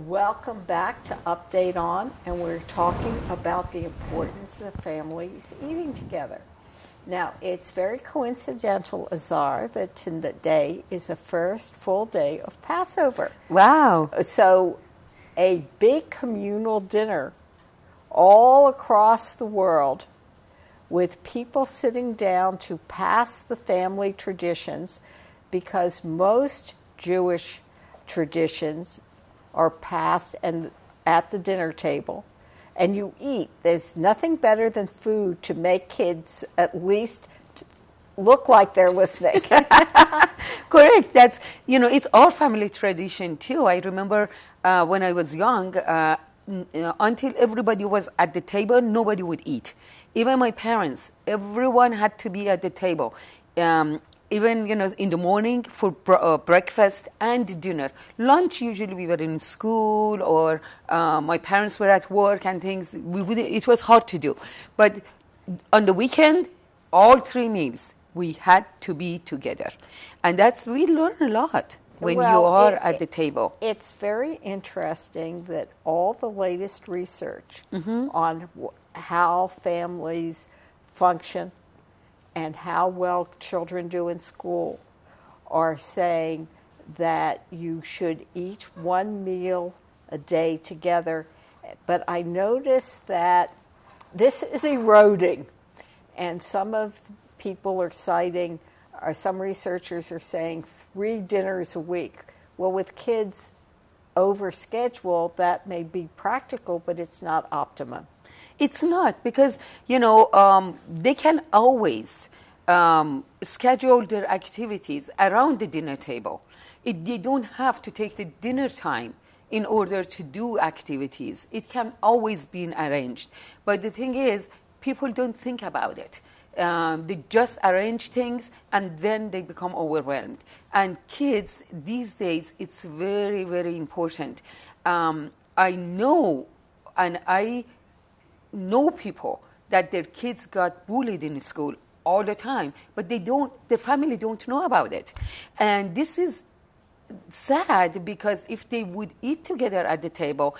Welcome back to Update On, and we're talking about the importance of families eating together. Now, it's very coincidental, Azar, that today is the first full day of Passover. Wow. So, a big communal dinner all across the world with people sitting down to pass the family traditions, because most Jewish traditions are passed and at the dinner table, and you eat. There's nothing better than food to make kids at least look like they're listening. Correct. That's, it's our family tradition too. I remember when I was young, until everybody was at the table, nobody would eat. Even my parents, everyone had to be at the table. Even, in the morning for breakfast and dinner. Lunch, usually we were in school or my parents were at work and things. It was hard to do. But on the weekend, all 3 meals, we had to be together. And we learn a lot when you are at the table. It's very interesting that all the latest research on how families function and how well children do in school are saying that you should eat 1 meal a day together. But I noticed that this is eroding, and some researchers are saying 3 dinners a week. Well, with kids over schedule, that may be practical, but it's not optimum. It's not, because, they can always schedule their activities around the dinner table. They don't have to take the dinner time in order to do activities. It can always be arranged. But the thing is, people don't think about it. They just arrange things and then they become overwhelmed. And kids, these days, it's very, very important. I know people that their kids got bullied in school all the time, but their family don't know about it. And this is sad, because if they would eat together at the table,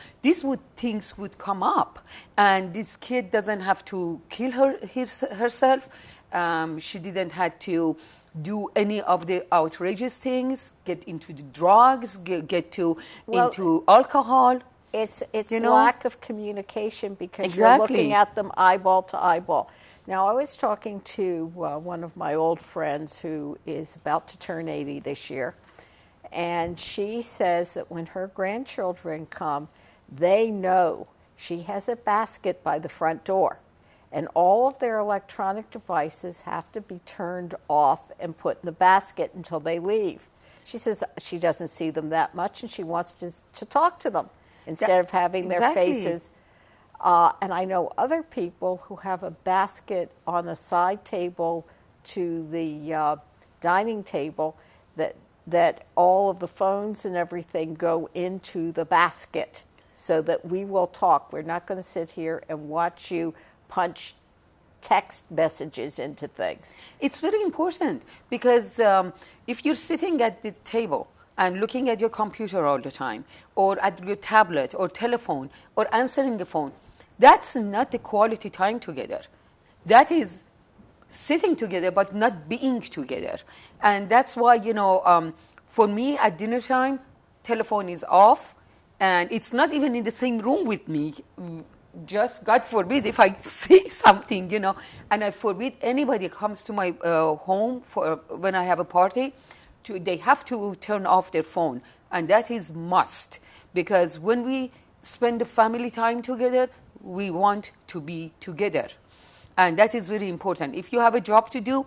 things would come up. And this kid doesn't have to kill herself. She didn't have to do any of the outrageous things, get into the drugs, into alcohol. It's lack of communication, because you're looking at them eyeball to eyeball. Now, I was talking to one of my old friends who is about to turn 80 this year, and she says that when her grandchildren come, they know she has a basket by the front door, and all of their electronic devices have to be turned off and put in the basket until they leave. She says she doesn't see them that much, and she wants to talk to them instead of having their faces. And I know other people who have a basket on a side table to the dining table that all of the phones and everything go into the basket, so that we will talk. We're not going to sit here and watch you punch text messages into things. It's very important, because if you're sitting at the table and looking at your computer all the time, or at your tablet or telephone, or answering the phone, that's not the quality time together. That is sitting together but not being together. And that's why, for me at dinner time, telephone is off, and it's not even in the same room with me. Just, God forbid, if I see something, and I forbid anybody comes to my home when I have a party, they have to turn off their phone. And that is must, because when we spend the family time together, we want to be together. And that is very important. If you have a job to do,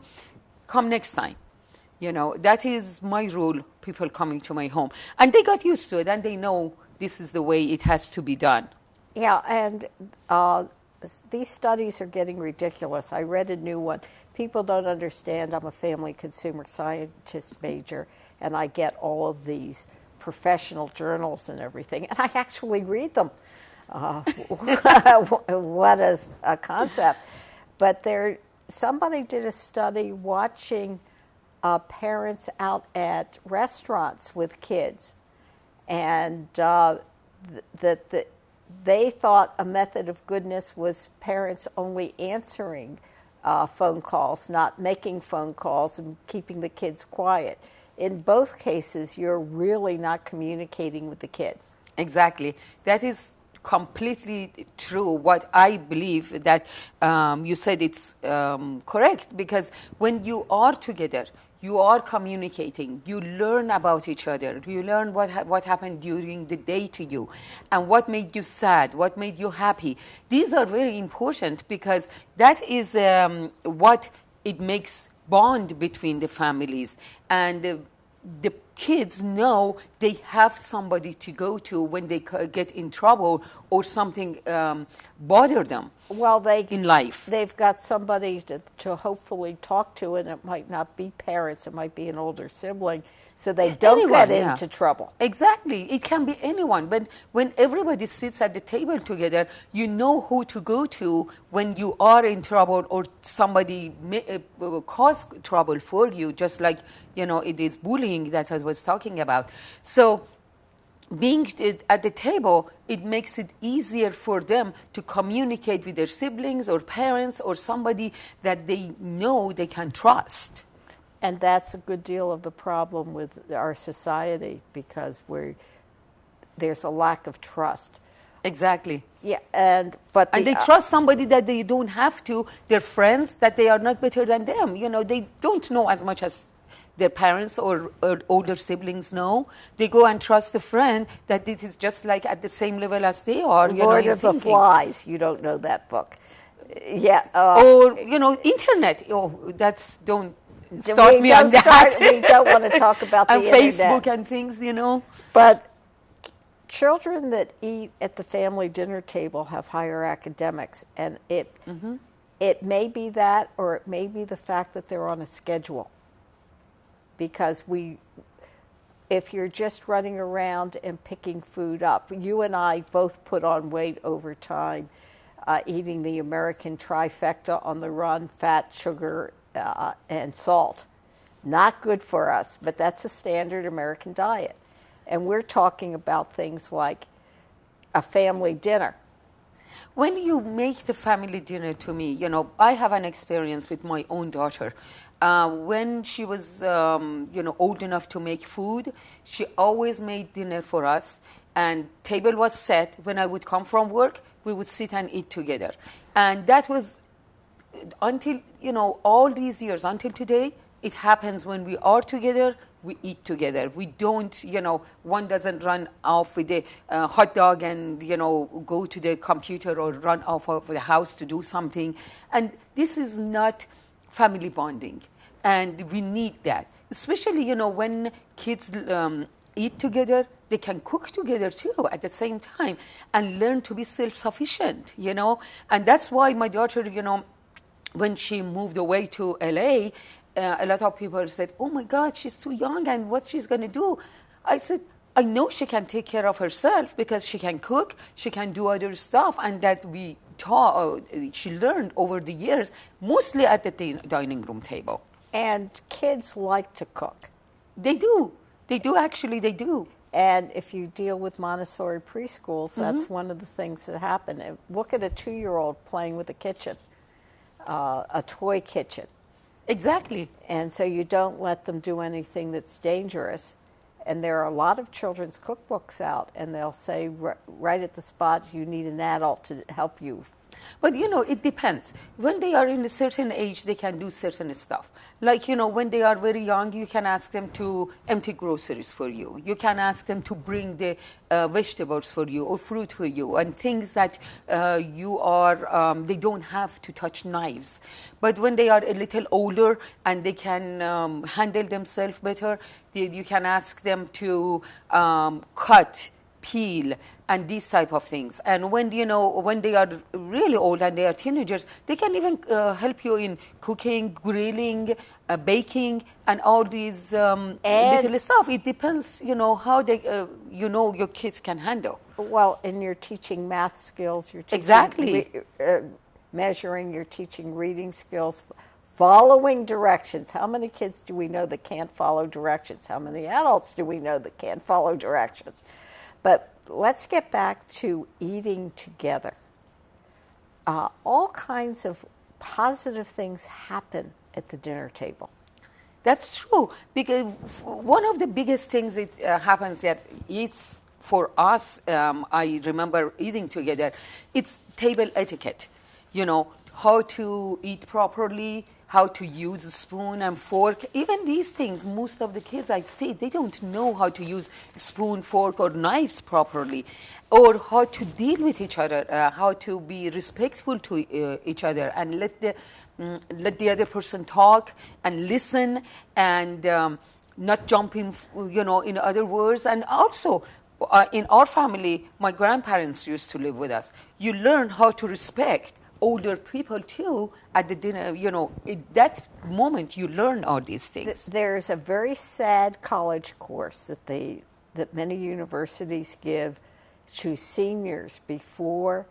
come next time. That is my rule, people coming to my home. And they got used to it, and they know this is the way it has to be done. Yeah, and these studies are getting ridiculous. I read a new one. People don't understand. I'm a family consumer scientist major, and I get all of these professional journals and everything, and I actually read them. What is a concept? But somebody did a study watching parents out at restaurants with kids, and they thought a method of goodness was parents only answering phone calls, not making phone calls and keeping the kids quiet. In both cases, you're really not communicating with the kid. Exactly. That is completely true. What I believe that you said it's correct, because when you are together, you are communicating. You learn about each other. You learn what happened during the day to you, and what made you sad, what made you happy. These are very important, because that is what it makes bond between the families. And the kids know they have somebody to go to when they get in trouble or something bother them. Well, in life, they've got somebody to hopefully talk to, and it might not be parents, it might be an older sibling, so they don't get into trouble. Exactly. It can be anyone. But when everybody sits at the table together, you know who to go to when you are in trouble, or somebody may cause trouble for you, just like, it is bullying that I was talking about. So being at the table, it makes it easier for them to communicate with their siblings or parents or somebody that they know they can trust. And that's a good deal of the problem with our society, because there's a lack of trust. Exactly. Yeah, and they trust somebody that they don't have to. Their friends, that they are not better than them. They don't know as much as their parents or older siblings know. They go and trust a friend that it is just like at the same level as they are. Lord of the Flies. You don't know that book. Yeah. Or internet. Oh, don't start me on that. We don't want to talk about the and internet. Facebook and things, But children that eat at the family dinner table have higher academics, and it may be that, or it may be the fact that they're on a schedule. Because if you're just running around and picking food up, you and I both put on weight over time, eating the American trifecta on the run: fat, sugar, and salt. Not good for us, but that's a standard American diet. And we're talking about things like a family dinner. When you make the family dinner, to me, I have an experience with my own daughter. When she was, old enough to make food, she always made dinner for us, and table was set. When I would come from work, we would sit and eat together. And that was until, all these years, until today, it happens when we are together, we eat together. We don't, one doesn't run off with a hot dog and, go to the computer or run off of the house to do something. And this is not family bonding. And we need that. Especially, when kids eat together, they can cook together too at the same time and learn to be self-sufficient, And that's why my daughter, when she moved away to LA, a lot of people said, oh my God, she's too young, and what she's going to do? I said, I know she can take care of herself, because she can cook, she can do other stuff, and that she learned over the years, mostly at the dining room table. And kids like to cook. They do. They do. And if you deal with Montessori preschools, that's one of the things that happen. Look at a 2-year-old playing with a kitchen, a toy kitchen. Exactly. And so you don't let them do anything that's dangerous. And there are a lot of children's cookbooks out, and they'll say right at the spot, you need an adult to help you. But, it depends. When they are in a certain age, they can do certain stuff. Like, when they are very young, you can ask them to empty groceries for you. You can ask them to bring the vegetables for you or fruit for you, and things that they don't have to touch knives. But when they are a little older and they can handle themselves better, you can ask them to cut, peel, and these type of things. And when they are really old and they are teenagers, they can even help you in cooking, grilling, baking, and all these little stuff. It depends, how they, your kids can handle. Well, and you're teaching math skills, you're teaching exactly measuring, you're teaching reading skills, following directions. How many kids do we know that can't follow directions? How many adults do we know that can't follow directions? But let's get back to eating together. All kinds of positive things happen at the dinner table. That's true, because one of the biggest things that happens that it's for us, I remember eating together, it's table etiquette. You know, how to eat properly, how to use a spoon and fork. Even these things, most of the kids I see, they don't know how to use spoon, fork, or knives properly, or how to deal with each other, how to be respectful to each other, and let the other person talk and listen, and not jump in, in other words. And also, in our family, my grandparents used to live with us. You learn how to respect older people too at the dinner. At that moment you learn all these things. There's a very sad college course that many universities give to seniors before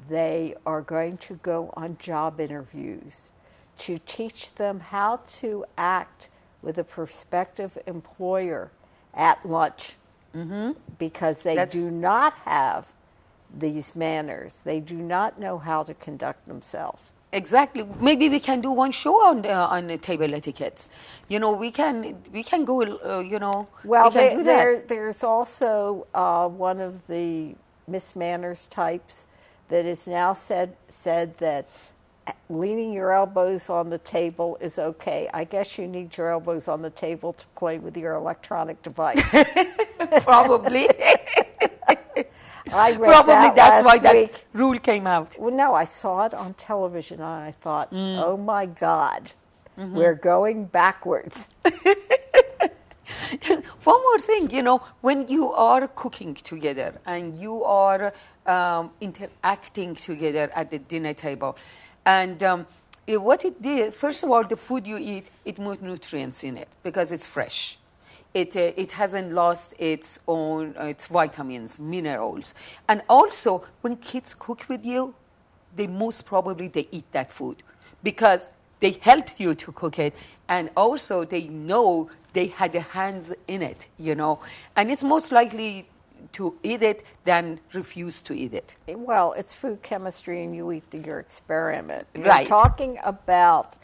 they are going to go on job interviews, to teach them how to act with a prospective employer at lunch, because they do not have these manners. They do not know how to conduct themselves. Exactly. Maybe we can do one show on the table etiquettes. We can go. Well, we can do that. There's also one of the Miss Manners types that is now said that leaning your elbows on the table is okay. I guess you need your elbows on the table to play with your electronic device. Probably. I read that's why week. That rule came out. Well, no, I saw it on television and I thought, oh my God, we're going backwards. One more thing, when you are cooking together and you are interacting together at the dinner table, and what it did, first of all, the food you eat, it moves nutrients in it because it's fresh. It hasn't lost its vitamins, minerals. And also, when kids cook with you, they most probably eat that food because they helped you to cook it, and also they know they had their hands in it, and it's most likely to eat it than refuse to eat it. Well, it's food chemistry and you eat your experiment. Right. You're talking about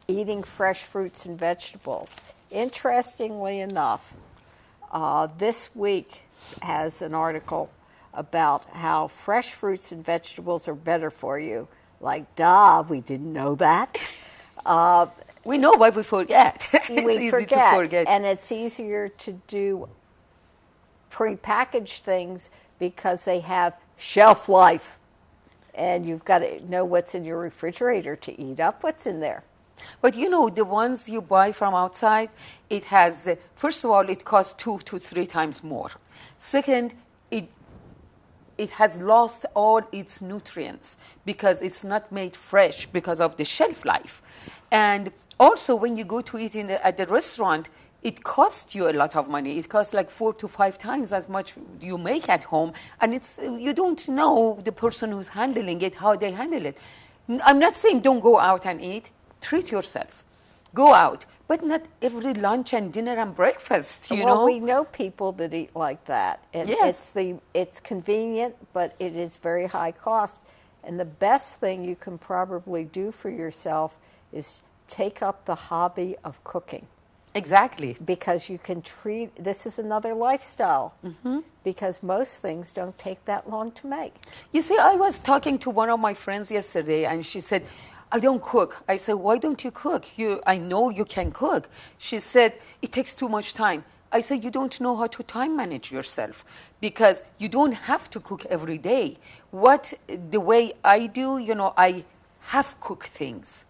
eating fresh fruits and vegetables. Interestingly enough, this week has an article about how fresh fruits and vegetables are better for you. Like, we didn't know that. We know, but we forget. It's easy to forget. And it's easier to do prepackaged things because they have shelf life. And you've got to know what's in your refrigerator to eat up what's in there. But the ones you buy from outside, it has, first of all, it costs 2 to 3 times more. Second, it has lost all its nutrients because it's not made fresh because of the shelf life. And also, when you go to eat at the restaurant, it costs you a lot of money. It costs like 4 to 5 times as much you make at home. And you don't know the person who's handling it, how they handle it. I'm not saying don't go out and eat. Treat yourself. Go out. But not every lunch and dinner and breakfast, Well, we know people that eat like that. And yes. It's convenient, but it is very high cost. And the best thing you can probably do for yourself is take up the hobby of cooking. Exactly. Because you can this is another lifestyle. Because most things don't take that long to make. You see, I was talking to one of my friends yesterday, and she said, I don't cook. I said, why don't you cook? I know you can cook. She said, it takes too much time. I said, you don't know how to time manage yourself because you don't have to cook every day. The way I do, I half cook things.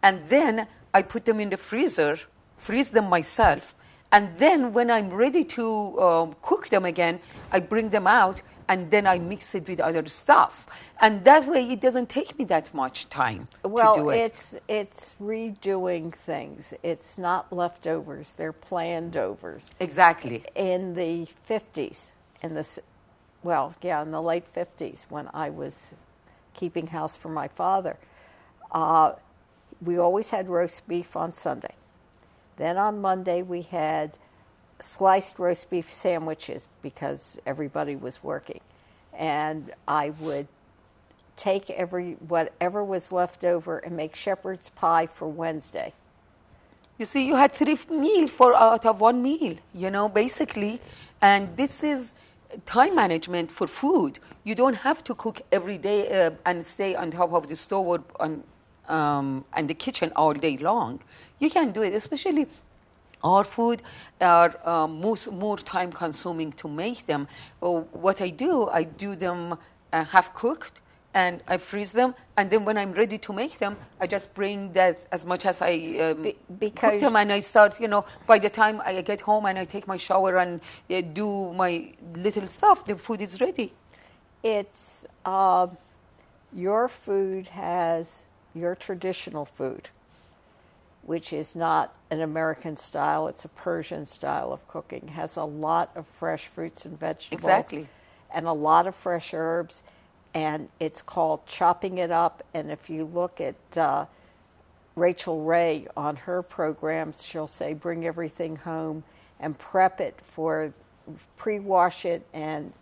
And then I put them in the freezer, freeze them myself. And then when I'm ready to cook them again, I bring them out and then I mix it with other stuff. And that way it doesn't take me that much time to do it. Well, it's redoing things. It's not leftovers. They're planned overs. Exactly. In the 50s, in the late 50s, when I was keeping house for my father, we always had roast beef on Sunday. Then on Monday we had sliced roast beef sandwiches because everybody was working. And I would take whatever was left over and make shepherd's pie for Wednesday. You see, you had 3 meals out of 1 meal, basically. And this is time management for food. You don't have to cook every day and stay on top of the stove or and the kitchen all day long. You can do it, especially our food are more time consuming to make them. What I do them half cooked, and I freeze them, and then when I'm ready to make them, I just bring that as much as I cook them, and I start, by the time I get home and I take my shower and do my little stuff, the food is ready. It's, your food has, your traditional food, which is not an American style, it's a Persian style of cooking, has a lot of fresh fruits and vegetables. Exactly. And a lot of fresh herbs. And it's called chopping it up. And if you look at Rachel Ray on her programs, she'll say bring everything home and prep it pre-wash it and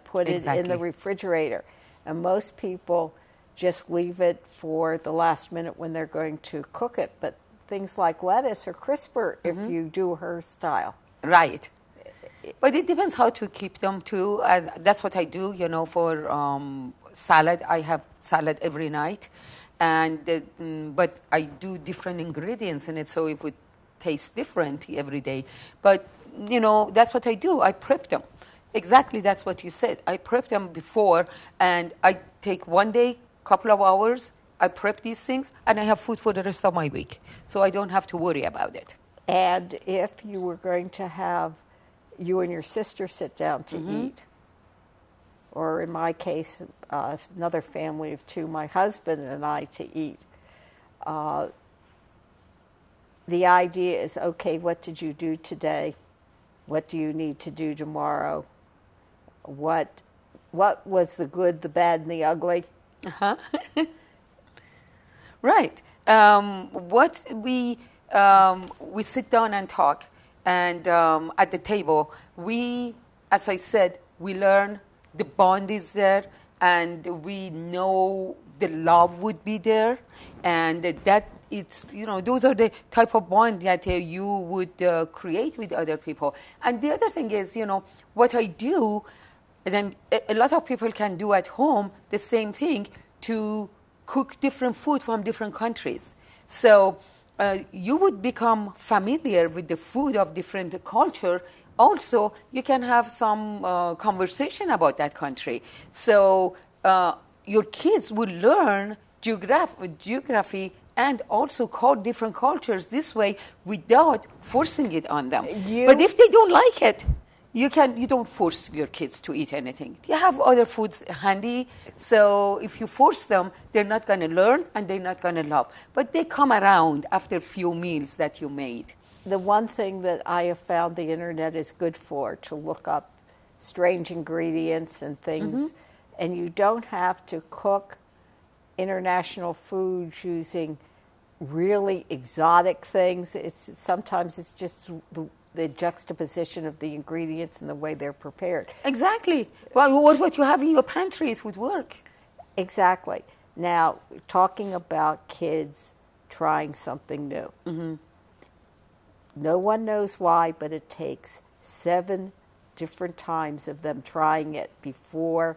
put it in the refrigerator. And most people just leave it for the last minute when they're going to cook it. But things like lettuce are crisper if you do her style. Right. But it depends how to keep them too. That's what I do, for salad. I have salad every night, but I do different ingredients in it, so it would taste different every day. But that's what I do. I prep them. Exactly, that's what you said. I prep them before, and I take one day, couple of hours. I prep these things, and I have food for the rest of my week, so I don't have to worry about it. And if you were going to have you and your sister sit down to eat, or in my case, another family of 2, my husband and I, to eat. The idea is, okay, what did you do today? What do you need to do tomorrow? What was the good, the bad, and the ugly? Uh-huh. Right. What we sit down and talk. And at the table, as I said, we learn the bond is there, and we know the love would be there, and that it's, those are the type of bond that you would create with other people. And the other thing is, what I do, then a lot of people can do at home the same thing, to cook different food from different countries. So you would become familiar with the food of different culture. Also, you can have some conversation about that country. So your kids will learn geography and also different cultures this way without forcing it on them. But if they don't like it, you don't force your kids to eat anything. You have other foods handy, so if you force them, they're not going to learn and they're not going to love. But they come around after a few meals that you made. The one thing that I have found the internet is good for, to look up strange ingredients and things, and you don't have to cook international foods using really exotic things. Sometimes it's just the juxtaposition of the ingredients and the way they're prepared. Exactly. Well, what you have in your pantry, it would work. Exactly. Now, talking about kids trying something new. No one knows why, but it takes 7 different times of them trying it before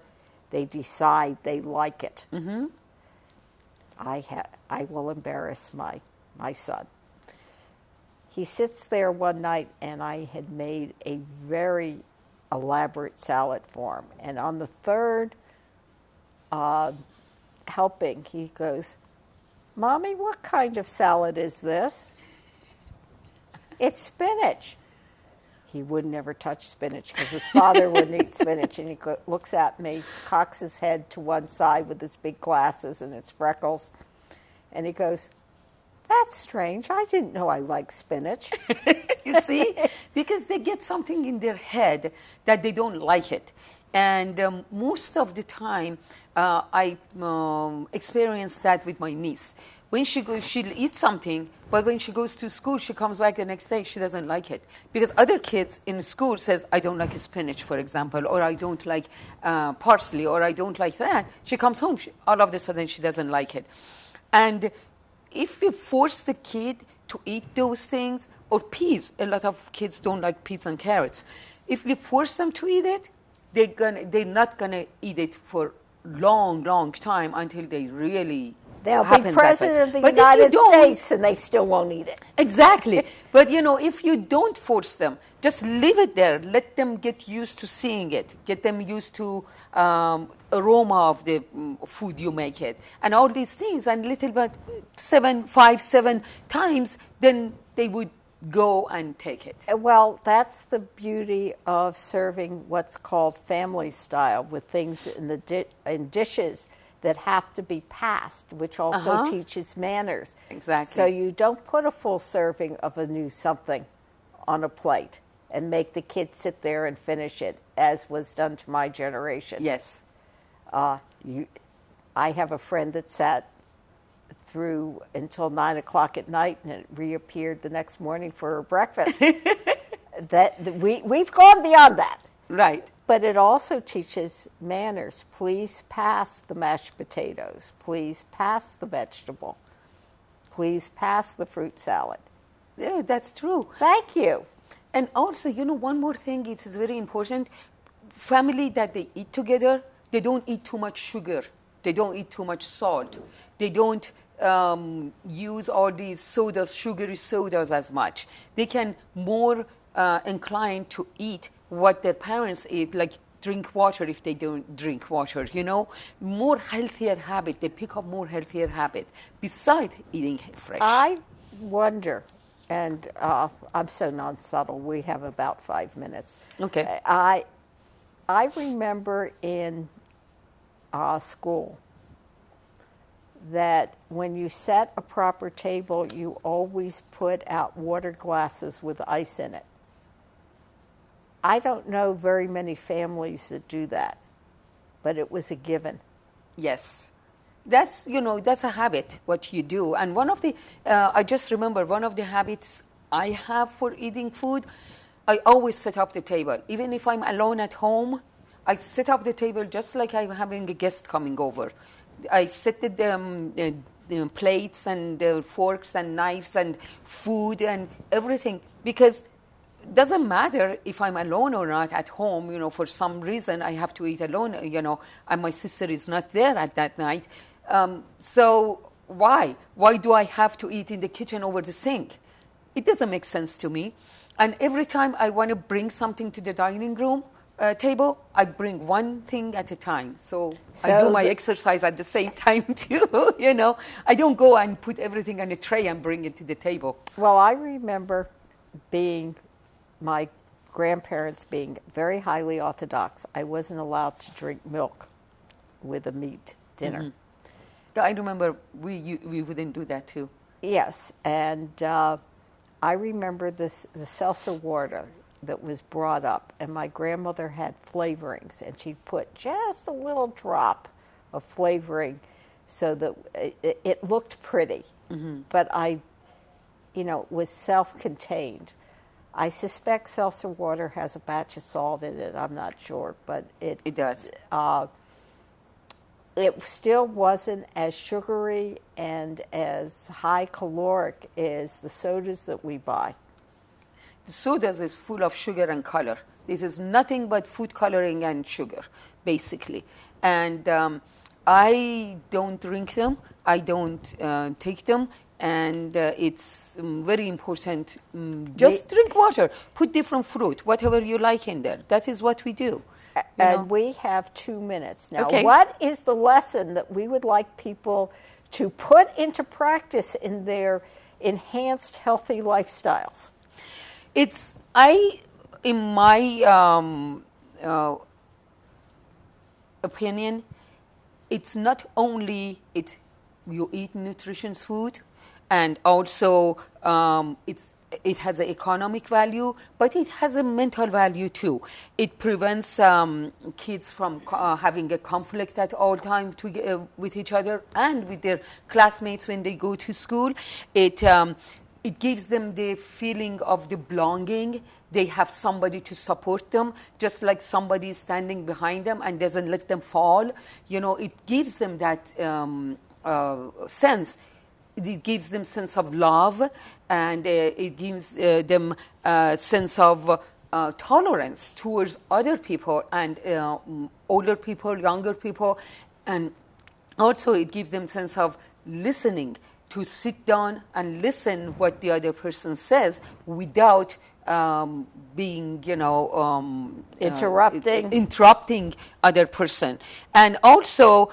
they decide they like it. I will embarrass my son. He sits there one night, and I had made a very elaborate salad for him. And on the 3rd helping, he goes, "Mommy, what kind of salad is this?" "It's spinach." He would never touch spinach because his father wouldn't eat spinach. And he looks at me, cocks his head to one side with his big glasses and his freckles, and he goes, "That's strange. I didn't know I liked spinach." You see? Because they get something in their head that they don't like it. And most of the time, I experience that with my niece. When she goes, she'll eat something, but when she goes to school, she comes back the next day, she doesn't like it. Because other kids in school says, I don't like spinach, for example, or I don't like parsley, or I don't like that. She comes home, all of a sudden she doesn't like it. And if you force the kid to eat those things, or peas, a lot of kids don't like peas and carrots. If we force them to eat it, they're not gonna eat it for long time until they really. They'll be president of the United States and they still won't eat it. Exactly. But, if you don't force them, just leave it there. Let them get used to seeing it. Get them used to aroma of the food you make it. And all these things. And little bit, 7 times, then they would go and take it. Well, that's the beauty of serving what's called family style, with things in dishes that have to be passed, which also teaches manners. Exactly. So you don't put a full serving of a new something on a plate and make the kids sit there and finish it, as was done to my generation. Yes. I have a friend that sat through until 9 o'clock at night and it reappeared the next morning for her breakfast. We've gone beyond that. Right. But it also teaches manners. Please pass the mashed potatoes. Please pass the vegetable. Please pass the fruit salad. Yeah, that's true. Thank you. And also, one more thing, it is very important. Family that they eat together, they don't eat too much sugar. They don't eat too much salt. They don't use all these sodas, sugary sodas as much. They can more inclined to eat what their parents eat, like drink water if they don't drink water, more healthier habit. They pick up more healthier habit besides eating fresh. I wonder, and I'm so non-subtle, we have about 5 minutes. Okay. I remember in school that when you set a proper table, you always put out water glasses with ice in it. I don't know very many families that do that, but it was a given. Yes. That's, that's a habit, what you do. And one of the, I just remember one of the habits I have for eating food, I always set up the table. Even if I'm alone at home, I set up the table just like I'm having a guest coming over. I set the plates and forks and knives and food and everything, because it doesn't matter if I'm alone or not at home. For some reason I have to eat alone, and my sister is not there at that night. So why do I have to eat in the kitchen over the sink? It doesn't make sense to me. And every time I want to bring something to the dining room table, I bring one thing at a time. So I do my exercise at the same time too. I don't go and put everything on a tray and bring it to the table. Well, I remember my grandparents being very highly orthodox. I wasn't allowed to drink milk with a meat dinner. Mm-hmm. I remember we wouldn't do that too. Yes, and I remember the seltzer water that was brought up, and my grandmother had flavorings, and she put just a little drop of flavoring so that it looked pretty. Mm-hmm. But it was self-contained. I suspect seltzer water has a batch of salt in it. I'm not sure, but it does. It still wasn't as sugary and as high caloric as the sodas that we buy. The sodas is full of sugar and color. This is nothing but food coloring and sugar, basically. And I don't drink them. I don't take them. And it's very important. Just drink water. Put different fruit, whatever you like in there. That is what we do. And we have 2 minutes now. Okay. What is the lesson that we would like people to put into practice in their enhanced healthy lifestyles? In my opinion, it's not only you eat nutritious food, and also it's it has an economic value, but it has a mental value too. It prevents kids from having a conflict at all time with each other and with their classmates when they go to school. It gives them the feeling of the belonging. They have somebody to support them, just like somebody is standing behind them and doesn't let them fall. It gives them that sense. It gives them sense of love, and it gives them a sense of tolerance towards other people and older people, younger people, and also it gives them sense of listening, to sit down and listen what the other person says without being, interrupting other person. And also,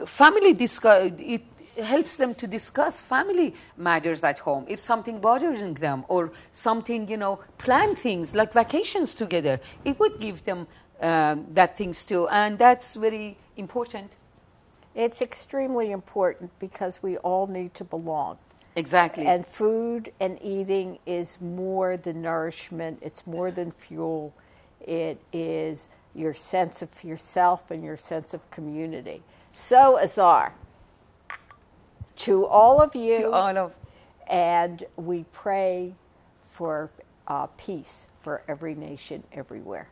family it helps them to discuss family matters at home. If something bothering them or something, plan things like vacations together, it would give them that things too. And that's very important. It's extremely important because we all need to belong. Exactly. And food and eating is more than nourishment. It's more than fuel. It is your sense of yourself and your sense of community. So, Azar, to all of you, and we pray for peace for every nation everywhere.